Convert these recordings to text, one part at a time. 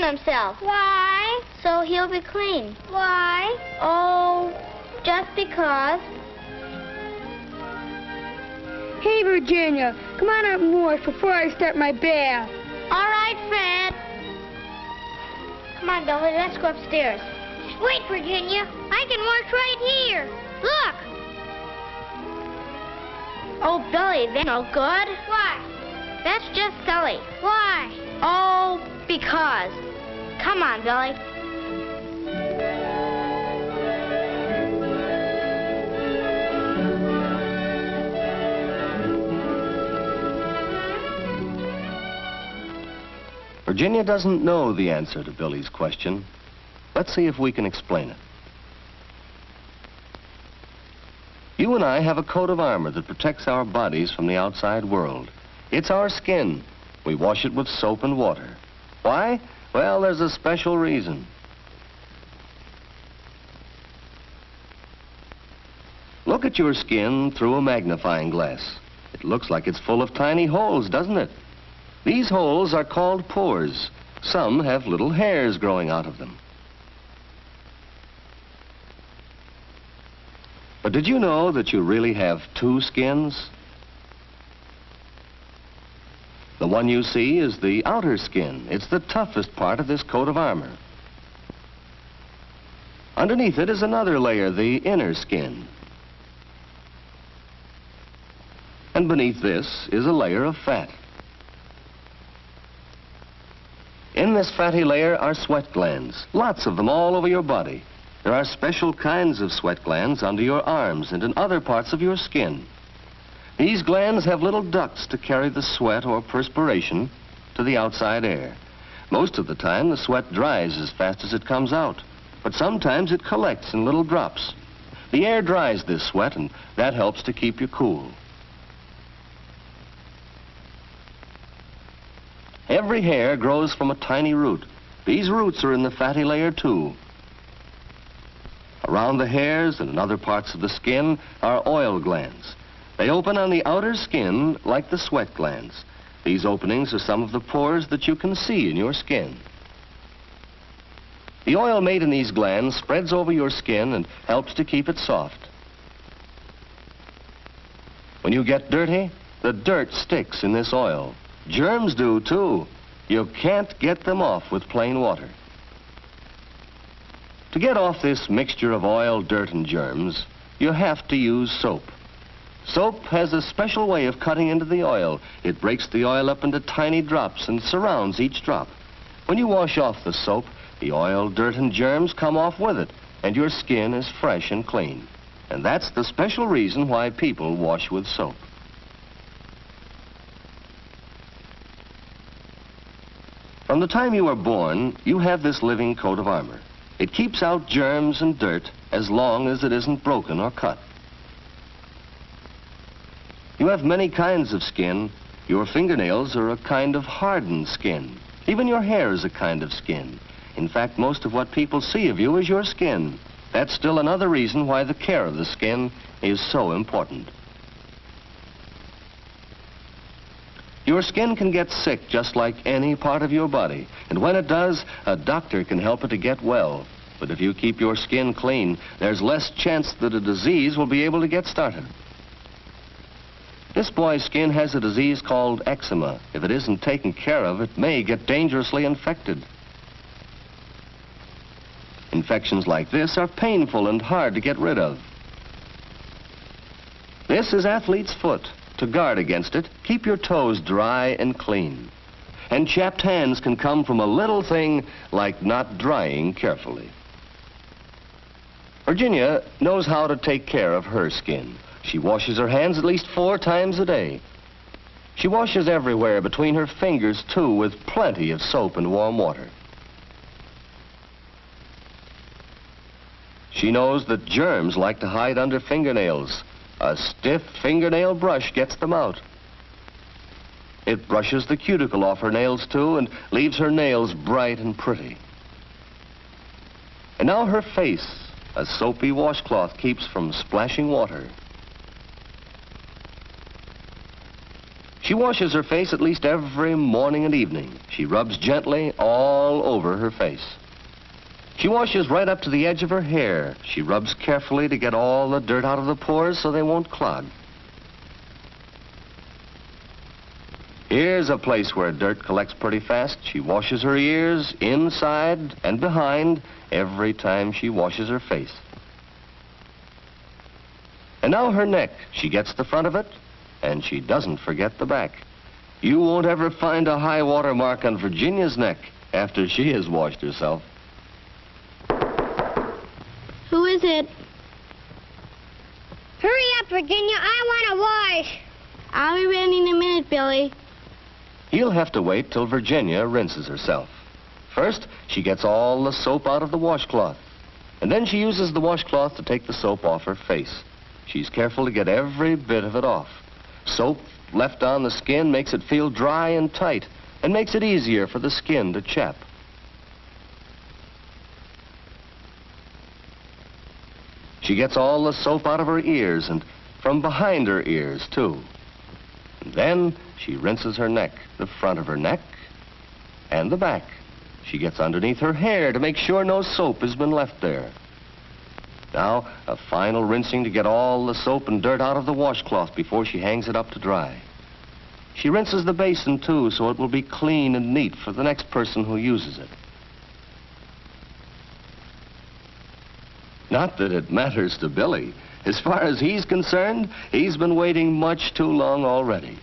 himself. Why? So he'll be clean. Why? Oh, just because. Hey, Virginia, come on up and wash before I start my bath. All right, Fred. Come on, Billy, let's go upstairs. Wait, Virginia. I can wash right here. Look. Oh, Billy, that's no good. Why? That's just silly. Why? Oh, because. Come on, Billy. Virginia doesn't know the answer to Billy's question. Let's see if we can explain it. You and I have a coat of armor that protects our bodies from the outside world. It's our skin. We wash it with soap and water. Why? Well, there's a special reason. Look at your skin through a magnifying glass. It looks like it's full of tiny holes, doesn't it? These holes are called pores. Some have little hairs growing out of them. But did you know that you really have two skins? The one you see is the outer skin. It's the toughest part of this coat of armor. Underneath it is another layer, the inner skin. And beneath this is a layer of fat. In this fatty layer are sweat glands, lots of them all over your body. There are special kinds of sweat glands under your arms and in other parts of your skin. These glands have little ducts to carry the sweat or perspiration to the outside air. Most of the time, the sweat dries as fast as it comes out, but sometimes it collects in little drops. The air dries this sweat, and that helps to keep you cool. Every hair grows from a tiny root. These roots are in the fatty layer, too. Around the hairs and in other parts of the skin are oil glands. They open on the outer skin like the sweat glands. These openings are some of the pores that you can see in your skin. The oil made in these glands spreads over your skin and helps to keep it soft. When you get dirty, the dirt sticks in this oil. Germs do, too. You can't get them off with plain water. To get off this mixture of oil, dirt, and germs, you have to use soap. Soap has a special way of cutting into the oil. It breaks the oil up into tiny drops and surrounds each drop. When you wash off the soap, the oil, dirt, and germs come off with it, and your skin is fresh and clean. And that's the special reason why people wash with soap. From the time you are born, you have this living coat of armor. It keeps out germs and dirt as long as it isn't broken or cut. You have many kinds of skin. Your fingernails are a kind of hardened skin. Even your hair is a kind of skin. In fact, most of what people see of you is your skin. That's still another reason why the care of the skin is so important. Your skin can get sick just like any part of your body, and when it does, a doctor can help it to get well. But if you keep your skin clean, there's less chance that a disease will be able to get started. This boy's skin has a disease called eczema. If it isn't taken care of, it may get dangerously infected. Infections like this are painful and hard to get rid of. This is athlete's foot. To guard against it, keep your toes dry and clean. And chapped hands can come from a little thing like not drying carefully. Virginia knows how to take care of her skin. She washes her hands at least 4 times a day. She washes everywhere between her fingers, too, with plenty of soap and warm water. She knows that germs like to hide under fingernails. A stiff fingernail brush gets them out. It brushes the cuticle off her nails, too, and leaves her nails bright and pretty. And now her face, a soapy washcloth keeps from splashing water. She washes her face at least every morning and evening. She rubs gently all over her face. She washes right up to the edge of her hair. She rubs carefully to get all the dirt out of the pores so they won't clog. Here's a place where dirt collects pretty fast. She washes her ears inside and behind every time she washes her face. And now her neck. She gets the front of it, and she doesn't forget the back. You won't ever find a high water mark on Virginia's neck after she has washed herself. Who is it? Hurry up, Virginia. I want to wash. I'll be ready in a minute, Billy. He'll have to wait till Virginia rinses herself. First, she gets all the soap out of the washcloth. And then she uses the washcloth to take the soap off her face. She's careful to get every bit of it off. Soap left on the skin makes it feel dry and tight and makes it easier for the skin to chap. She gets all the soap out of her ears and from behind her ears, too. And then she rinses her neck, the front of her neck and the back. She gets underneath her hair to make sure no soap has been left there. Now, a final rinsing to get all the soap and dirt out of the washcloth before she hangs it up to dry. She rinses the basin, too, so it will be clean and neat for the next person who uses it. Not that it matters to Billy. As far as he's concerned, he's been waiting much too long already.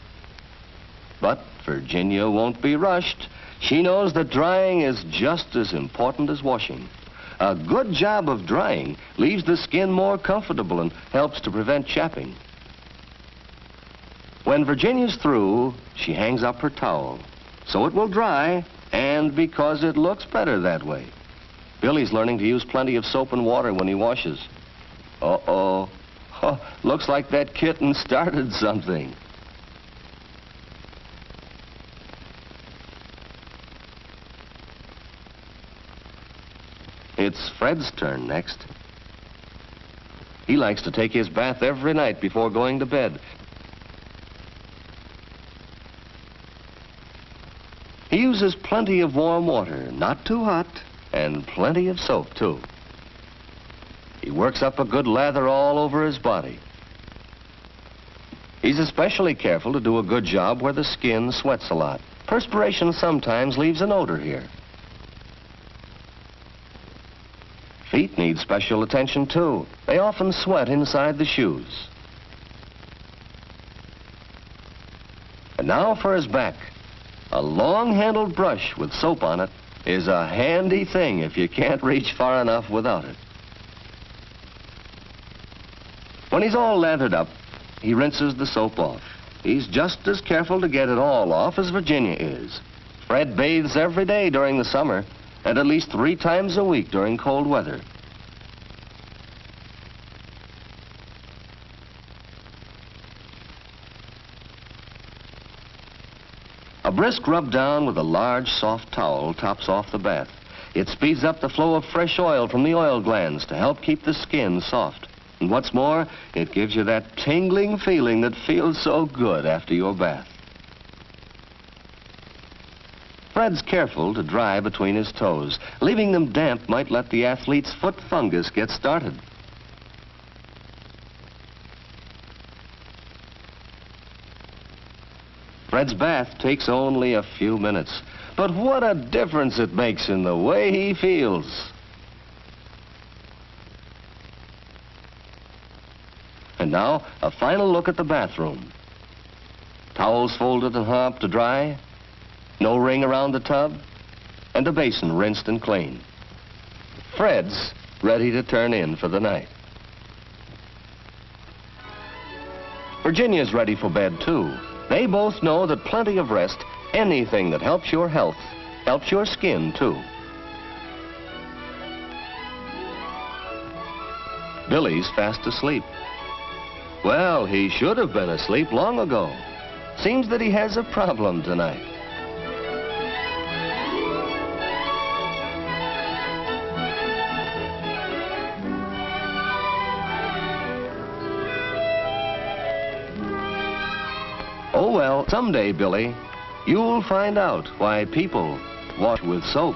But Virginia won't be rushed. She knows that drying is just as important as washing. A good job of drying leaves the skin more comfortable and helps to prevent chapping. When Virginia's through, she hangs up her towel, so it will dry, and because it looks better that way. Billy's learning to use plenty of soap and water when he washes. Uh-oh. Looks like that kitten started something. It's Fred's turn next. He likes to take his bath every night before going to bed. He uses plenty of warm water, not too hot, and plenty of soap, too. He works up a good lather all over his body. He's especially careful to do a good job where the skin sweats a lot. Perspiration sometimes leaves an odor here. Feet need special attention, too. They often sweat inside the shoes. And now for his back. A long-handled brush with soap on it is a handy thing if you can't reach far enough without it. When he's all lathered up, he rinses the soap off. He's just as careful to get it all off as Virginia is. Fred bathes every day during the summer and at least 3 times a week during cold weather. A brisk rub down with a large, soft towel tops off the bath. It speeds up the flow of fresh oil from the oil glands to help keep the skin soft. And what's more, it gives you that tingling feeling that feels so good after your bath. Fred's careful to dry between his toes. Leaving them damp might let the athlete's foot fungus get started. Fred's bath takes only a few minutes, but what a difference it makes in the way he feels. And now, a final look at the bathroom. Towels folded and hung up to dry, no ring around the tub, and the basin rinsed and clean. Fred's ready to turn in for the night. Virginia's ready for bed, too. They both know that plenty of rest, anything that helps your health, helps your skin, too. Billy's fast asleep. Well, he should have been asleep long ago. Seems that he has a problem tonight. Oh well, someday, Billy, you'll find out why people wash with soap.